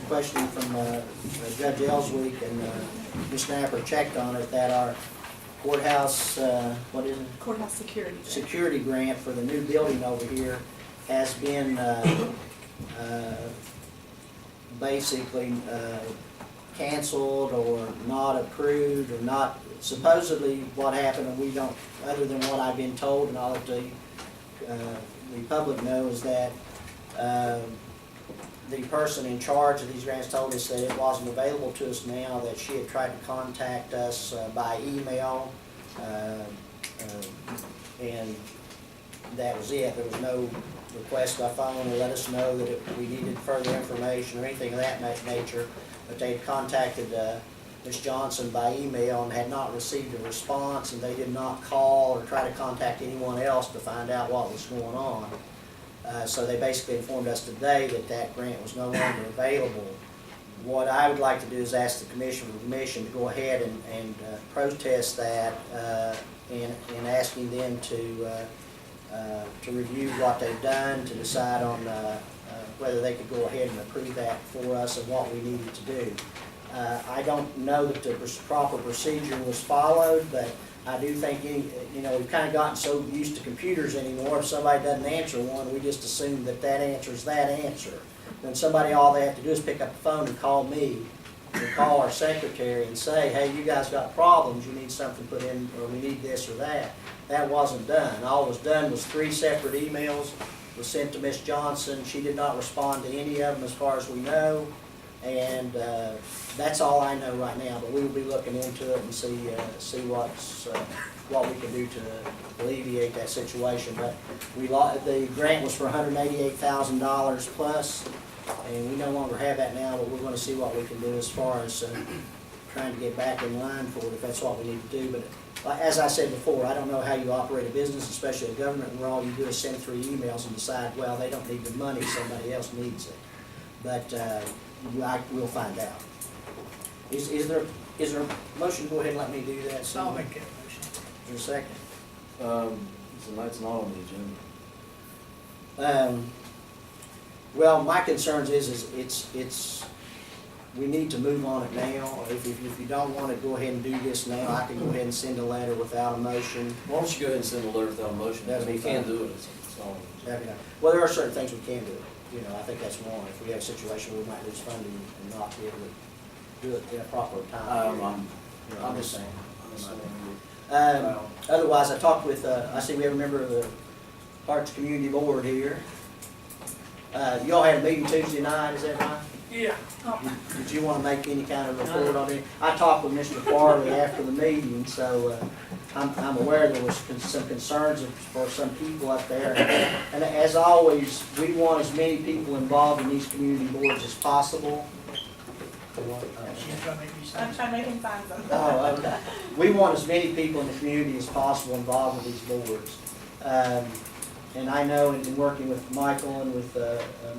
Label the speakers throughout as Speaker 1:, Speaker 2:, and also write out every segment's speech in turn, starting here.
Speaker 1: questioning from Judge Ellswick and Ms. Napper checked on it, that our courthouse, what is it?
Speaker 2: Courthouse security.
Speaker 1: Security grant for the new building over here has been basically canceled or not approved or not, supposedly what happened, and we don't, other than what I've been told, and I'll let the public know, is that the person in charge of these grants told us that it wasn't available to us now, that she had tried to contact us by email, and that was it. There was no request by phone to let us know that we needed further information or anything of that nature, but they had contacted Ms. Johnson by email and had not received a response, and they did not call or try to contact anyone else to find out what was going on. So they basically informed us today that that grant was no longer available. What I would like to do is ask the commission for permission to go ahead and protest that, and asking them to review what they've done, to decide on whether they could go ahead and approve that for us and what we needed to do. I don't know that the proper procedure was followed, but I do think, you know, we've kind of gotten so used to computers anymore, if somebody doesn't answer one, we just assume that that answer is that answer. When somebody, all they have to do is pick up the phone and call me, or call our secretary and say, hey, you guys got problems, you need something put in, or we need this or that. That wasn't done. All was done was 3 separate emails was sent to Ms. Johnson. She did not respond to any of them as far as we know, and that's all I know right now, but we will be looking into it and see what we can do to alleviate that situation. But the grant was for $188,000 plus, and we no longer have that now, but we're going to see what we can do as far as trying to get back in line for it, if that's what we need to do. But as I said before, I don't know how you operate a business, especially a government, where all you do is send 3 emails and decide, well, they don't need the money, somebody else needs it. But we'll find out. Is there a motion to go ahead and let me do that? So
Speaker 3: I'll make that motion.
Speaker 1: Is there a second?
Speaker 4: Tonight's not on the agenda.
Speaker 1: Well, my concerns is it's we need to move on it now. If you don't want to go ahead and do this now, I can go ahead and send a letter without a motion.
Speaker 4: Why don't you go ahead and send a letter without a motion?
Speaker 1: That'd be
Speaker 4: We can
Speaker 1: fine.
Speaker 4: do it, it's all.
Speaker 1: Well, there are certain things we can do. You know, I think that's one. If we have a situation where we might lose funding and not be able to do it in a proper time. I'm just saying. Otherwise, I talked with, I see we have a member of the Hearts Community Board here. You all had a meeting Tuesday night, is that right?
Speaker 3: Yeah.
Speaker 1: Did you want to make any kind of report on it? I talked with Mr. Farley after the meeting, so I'm aware there was some concerns for some people up there. And as always, we want as many people involved in these community boards as possible.
Speaker 3: She's trying to make me
Speaker 2: I'm
Speaker 3: sign.
Speaker 2: trying to make him find something.
Speaker 1: Oh, okay. We want as many people in the community as possible involved with these boards. And I know in working with Michael and with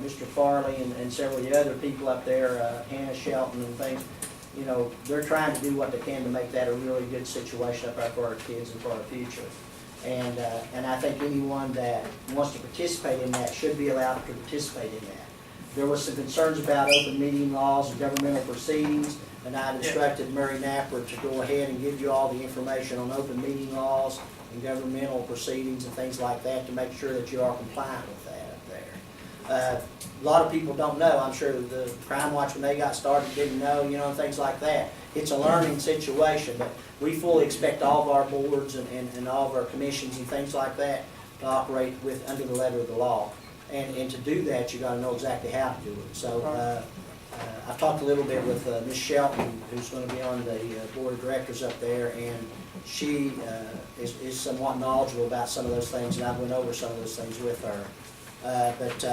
Speaker 1: Mr. Farley and several of the other people up there, Hannah Shelton and things, you know, they're trying to do what they can to make that a really good situation up there for our kids and for our future. And I think anyone that wants to participate in that should be allowed to participate in that. There was some concerns about open meeting laws and governmental proceedings, and I instructed Mary Napper to go ahead and give you all the information on open meeting laws and governmental proceedings and things like that to make sure that you are compliant with that up there. A lot of people don't know. I'm sure the Crime Watch, when they got started, didn't know, you know, things like that. It's a learning situation, but we fully expect all of our boards and all of our commissions and things like that to operate under the letter of the law. And to do that, you got to know exactly how to do it. So I've talked a little bit with Ms. Shelton, who's going to be on the board of directors up there, and she is somewhat knowledgeable about some of those things, and I went over some of those things with her. But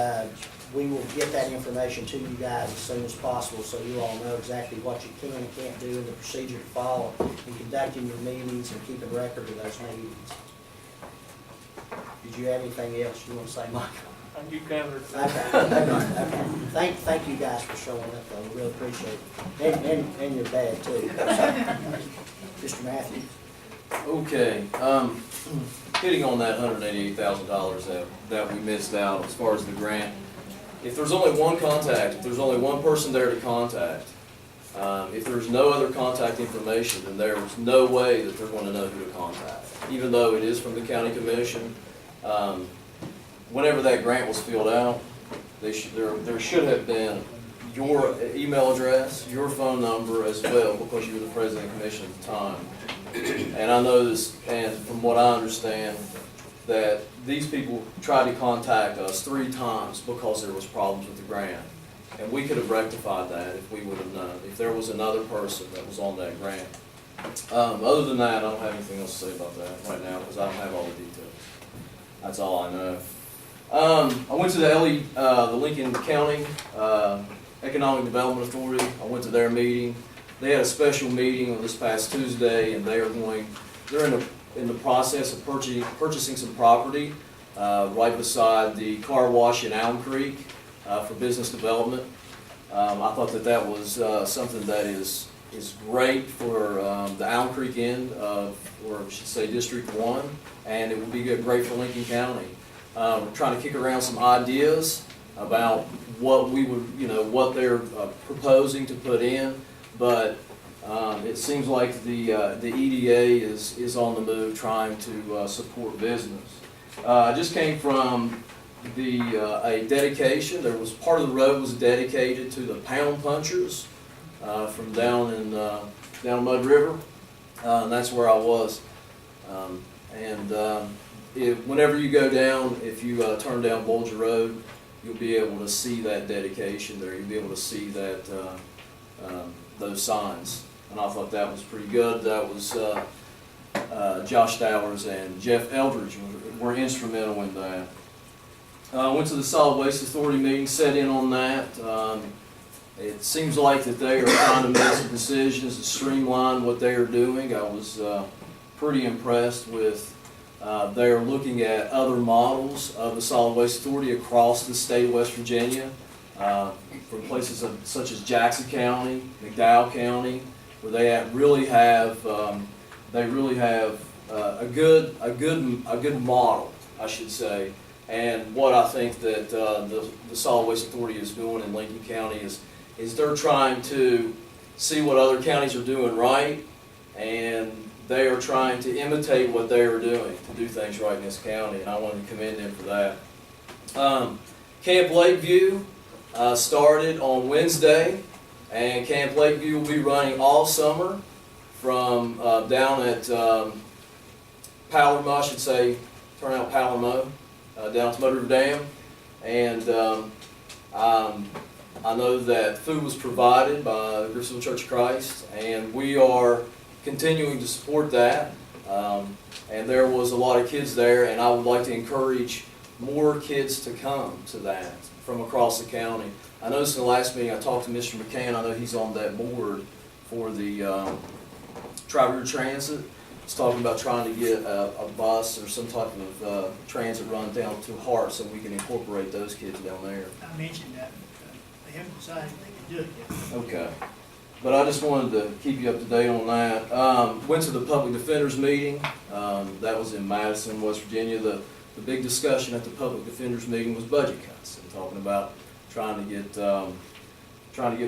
Speaker 1: we will get that information to you guys as soon as possible, so you all know exactly what you can and can't do and the procedure to follow in conducting your meetings and keeping record of those meetings. Did you have anything else you want to say, Michael?
Speaker 3: You covered.
Speaker 1: Okay. Thank you guys for showing up, though. We really appreciate it. And your dad, too. Mr. Matthews.
Speaker 4: Okay, hitting on that $188,000 that we missed out as far as the grant. if there's only one contact, if there's only one person there to contact, if there's no other contact information, then there's no way that they're gonna know who to contact. Even though it is from the county commission, whenever that grant was filled out, there should have been your email address, your phone number as well, because you were the president of the commission at the time. And I know this, and from what I understand, that these people tried to contact us 3 times because there was problems with the grant. And we could have rectified that if we would have known, if there was another person that was on that grant. Other than that, I don't have anything else to say about that right now, because I don't have all the details. That's all I know. I went to the Lincoln County Economic Development Authority. I went to their meeting. They had a special meeting on this past Tuesday, and they're in the process of purchasing some property right beside the car wash in Elm Creek for business development. I thought that was something that is great for the Elm Creek end of, or I should say District 1, and it would be great for Lincoln County. We're trying to kick around some ideas about what we would, what they're proposing to put in, but it seems like the EDA is on the move trying to support business. I just came from a dedication. There was part of the road was dedicated to the pound punchers from down Mud River, and that's where I was. Whenever you go down, if you turn down Bulger Road, you'll be able to see that dedication there. You'll be able to see that those signs, and I thought that was pretty good. That was Josh Dowers and Jeff Eldridge were instrumental in that. I went to the Solid Waste Authority meeting, sat in on that. It seems like that they are trying to make some decisions to streamline what they are doing. I was pretty impressed with they're looking at other models of the Solid Waste Authority across the state of West Virginia, from places such as Jackson County, McDowell County, where they really have a good model, I should say. And what I think that the Solid Waste Authority is doing in Lincoln County is they're trying to see what other counties are doing right, and they are trying to imitate what they are doing to do things right in this county, and I want to commend them for that. Camp Lakeview started on Wednesday, and Camp Lakeview will be running all summer from down at Palermo, I should say, Turnout Palermo, down to Mud River Dam. And I know that food was provided by the Griffithville Church of Christ, and we are continuing to support that. And there was a lot of kids there, and I would like to encourage more kids to come to that from across the county. I noticed in the last meeting I talked to Mr. McCann. I know he's on that board for the Tri-River Transit. He's talking about trying to get a bus or some type of transit run down to Hart so we can incorporate those kids down there.
Speaker 3: I mentioned that, but they haven't decided they can do it yet.
Speaker 4: Okay. But I just wanted to keep you up to date on that. Went to the Public Defenders meeting. That was in Madison, West Virginia. The big discussion at the Public Defenders meeting was budget cuts and talking about trying to get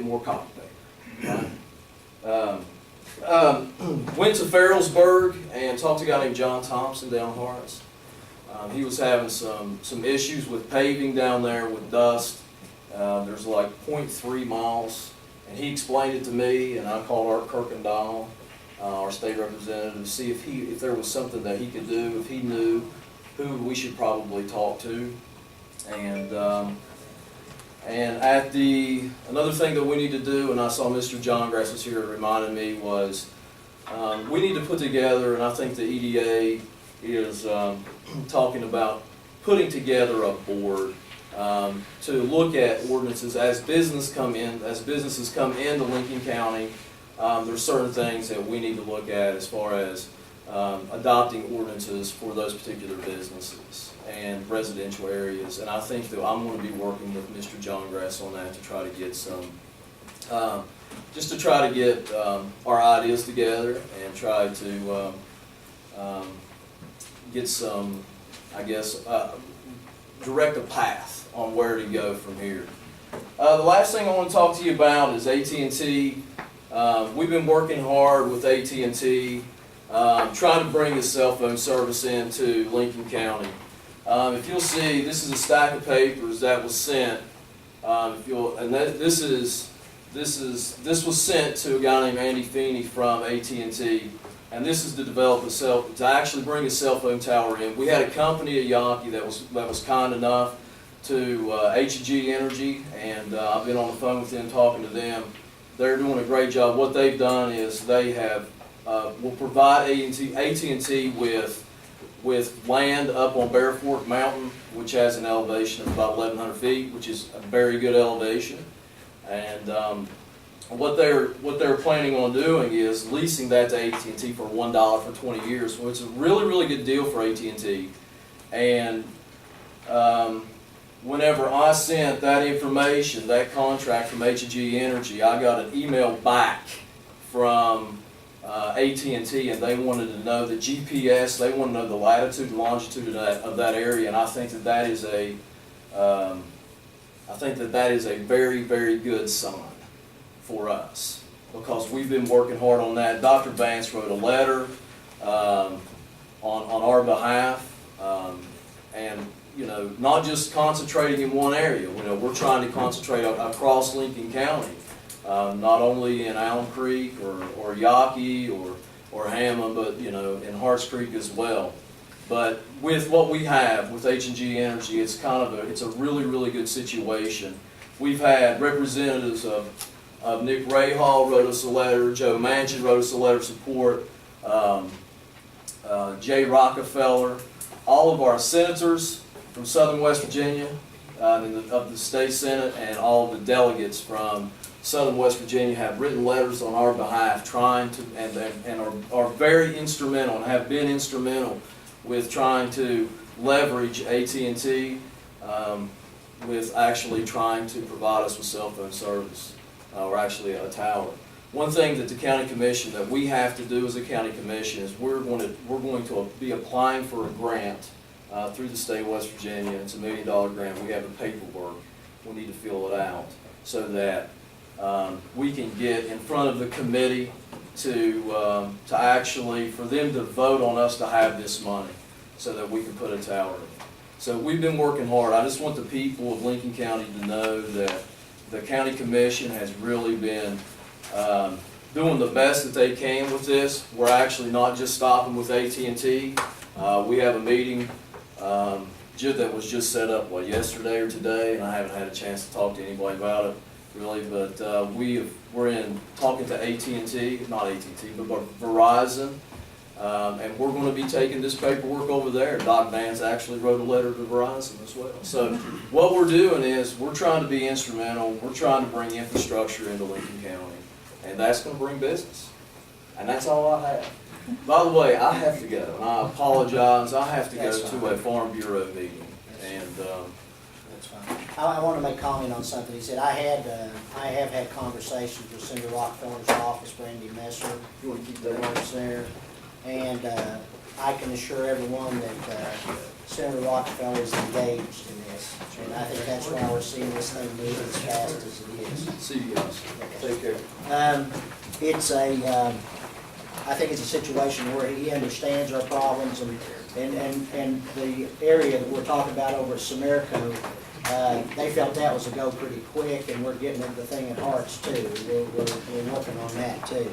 Speaker 4: more copy paper. Right? Went to Farrellsburg and talked to a guy named John Thompson down Horace. He was having some issues with paving down there with dust. There's like 0.3 miles. And he explained it to me, and I called Art Kirkendall, our state representative, to see if there was something that he could do, if he knew who we should probably talk to. And another thing that we need to do, and I saw Mr. John Grass was here reminding me, was we need to put together, and I think the EDA is talking about putting together a board to look at ordinances as businesses come into Lincoln County. There's certain things that we need to look at as far as adopting ordinances for those particular businesses and residential areas. And I think that I'm going to be working with Mr. John Grass on that to try to get just to try to get our ideas together and try to get some, I guess, direct a path on where to go from here. The last thing I want to talk to you about is AT&T. We've been working hard with AT&T, trying to bring a cell phone service into Lincoln County. If you'll see, this is a stack of papers that was sent. This was sent to a guy named Andy Feeney from AT&T, and this is to develop to actually bring a cell phone tower in. We had a company at Yawkey that was kind enough to H&G Energy, and I've been on the phone with them talking to them. They're doing a great job. What they've done is they have will provide AT&T with land up on Bear Fork Mountain, which has an elevation of about 1,100 feet, which is a very good elevation. And what they're planning on doing is leasing that to AT&T for $1 for 20 years. So it's a really, really good deal for AT&T. And whenever I sent that information, that contract from H&G Energy, I got an email back from AT&T, and they wanted to know the GPS. They want to know the latitude and longitude of that area, and I think that is a very, very good sign for us, because we've been working hard on that. Dr. Vance wrote a letter on our behalf, and not just concentrating in one area. We're trying to concentrate across Lincoln County. Not only in Allen Creek or Yawkey or Hammond, but in Harts Creek as well. But with what we have with H&G Energy, it's a really, really good situation. We've had representatives of Nick Rahal wrote us a letter, Joe Manchin wrote us a letter of support, Jay Rockefeller, all of our senators from Southern West Virginia of the state senate, and all of the delegates from Southern West Virginia have written letters on our behalf trying to, and are very instrumental and have been instrumental with trying to leverage AT&T with actually trying to provide us with cell phone service, or actually a tower. One thing that the county commission, that we have to do as a county commission, is we're going to be applying for a grant through the state of West Virginia. It's a $1 million grant. We have the paperwork. We need to fill it out so that we can get in front of the committee to actually, for them to vote on us to have this money so that we can put a tower in. So we've been working hard. I just want the people of Lincoln County to know that the county commission has really been doing the best that they can with this. We're actually not just stopping with AT&T. We have a meeting that was just set up, yesterday or today, and I haven't had a chance to talk to anybody about it, really, but we're talking to AT&T, not AT&T, but Verizon, and we're going to be taking this paperwork over there. Doc Vance actually wrote a letter to Verizon as well. So what we're doing is we're trying to be instrumental. We're trying to bring infrastructure into Lincoln County, and that's going to bring business. And that's all I have. By the way, I have to go, and I apologize. I have to go to a Farm Bureau meeting, and
Speaker 1: that's fine. I want to make comment on something. He said I have had conversations with Senator Rockefeller's office, Brandy Messer.
Speaker 4: you want to keep
Speaker 1: That
Speaker 4: that
Speaker 1: works there, and I can assure everyone that Senator Rockefeller is engaged in this, and I think that's why we're seeing this thing move as fast as it is.
Speaker 4: See you guys. Take care.
Speaker 1: I think it's a situation where he understands our problems, and the area that we're talking about over at Samerico, they felt that was a go pretty quick, and we're getting the thing in Harts too. We're working on that too.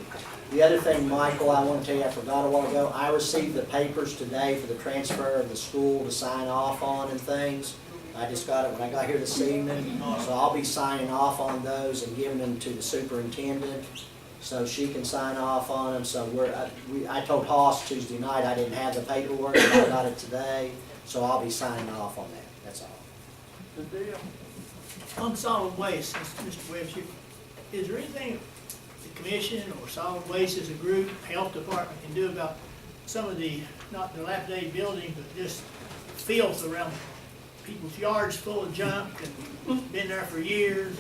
Speaker 1: The other thing, Michael, I want to tell you, I forgot a while ago, I received the papers today for the transfer of the school to sign off on and things. I just got it when I got here this evening, so I'll be signing off on those and giving them to the superintendent so she can sign off on them. So I told Hoss Tuesday night I didn't have the paperwork, but I got it today, so I'll be signing off on that. That's all.
Speaker 3: Good deal. On solid waste, Mr. Webster, is there anything the commission or solid waste as a group, health department can do about some of the, not dilapidated buildings, but just filth around people's yards full of junk and been there for years?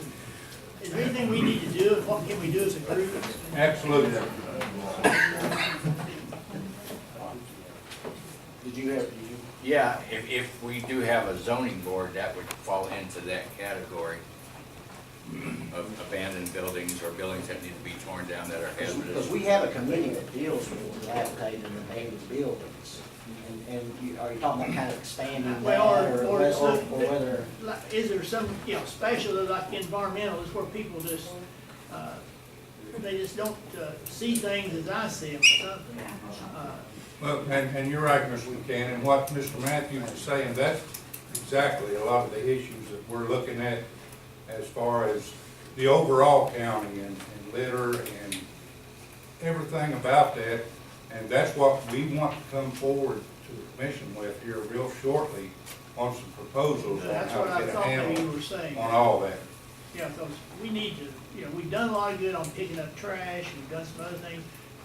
Speaker 3: Is there anything we need to do, and what can we do as a group?
Speaker 2: Absolutely.
Speaker 1: Did you have,
Speaker 2: Yeah, if we do have a zoning board, that would fall into that category of abandoned buildings or buildings that need to be torn down that are
Speaker 1: Because
Speaker 2: hazardous.
Speaker 1: we have a committee that deals with dilapidated and abandoned buildings. Are you talking about kind of expanding that,
Speaker 3: Well,
Speaker 1: or whether?
Speaker 3: Like, is there some, especially like environmental, is where people just, they just don't see things as I see them or something.
Speaker 5: Well, and you're right, Mr. Buchanan, and what Mr. Matthews is saying, that's exactly a lot of the issues that we're looking at as far as the overall county and litter and everything about that. And that's what we want to come forward to the commission with here real shortly on some proposals on
Speaker 3: That's
Speaker 5: how
Speaker 3: what
Speaker 5: to
Speaker 3: I
Speaker 5: get a
Speaker 3: thought maybe you
Speaker 5: handle
Speaker 3: were saying.
Speaker 5: on all that.
Speaker 3: Yeah, because we need to, we've done a lot of good on picking up trash, we've done some other things.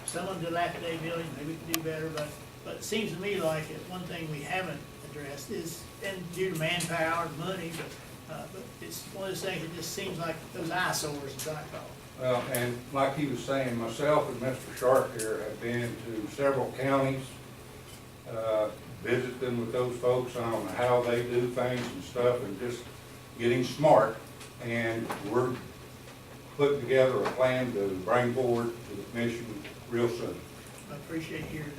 Speaker 3: Some of them dilapidated buildings, maybe we can do better, but it seems to me like one thing we haven't addressed is, and due to manpower and money, but it's one of those things that just seems like those eyesores, as I call it.
Speaker 5: Well, and like he was saying, myself and Mr. Sharp here have been to several counties, visiting with those folks on how they do things and stuff, and just getting smart. And we're putting together a plan to bring forward to the commission real soon.
Speaker 3: I appreciate hearing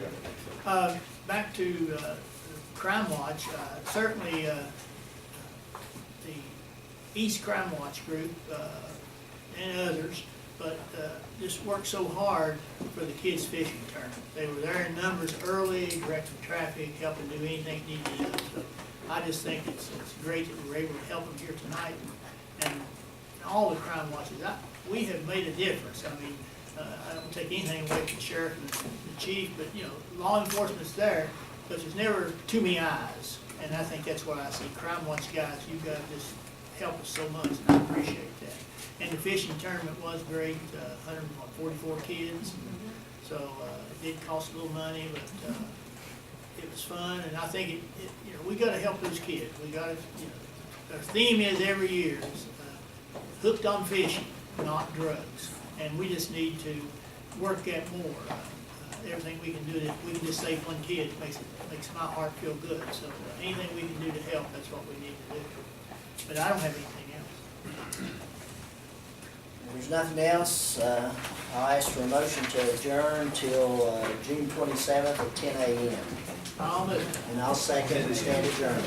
Speaker 3: that. Back to Crime Watch, certainly the East Crime Watch group and others, but just worked so hard for the kids' fishing tournament. They were there in numbers early, directing traffic, helping do anything needed to do. So I just think it's great that we were able to help them here tonight. And all the crime watches, we have made a difference. I mean, I don't take anything away from the sheriff and the chief, but, law enforcement's there, but there's never too many eyes. And I think that's what I see. Crime Watch guys, you guys just help us so much, and I appreciate that. And the fishing tournament was great, 144 kids. So it did cost a little money, but it was fun, and I think we gotta help those kids. We gotta, our theme is every year is hooked on fishing, not drugs. And we just need to work at more. Everything we can do that we can just save one kid makes my heart feel good. So anything we can do to help, that's what we need to do. But I don't have anything else.
Speaker 1: If there's nothing else, I'll ask for a motion to adjourn till June 27th at 10 a.m.
Speaker 3: I'll move.
Speaker 1: And I'll second and stand adjourned.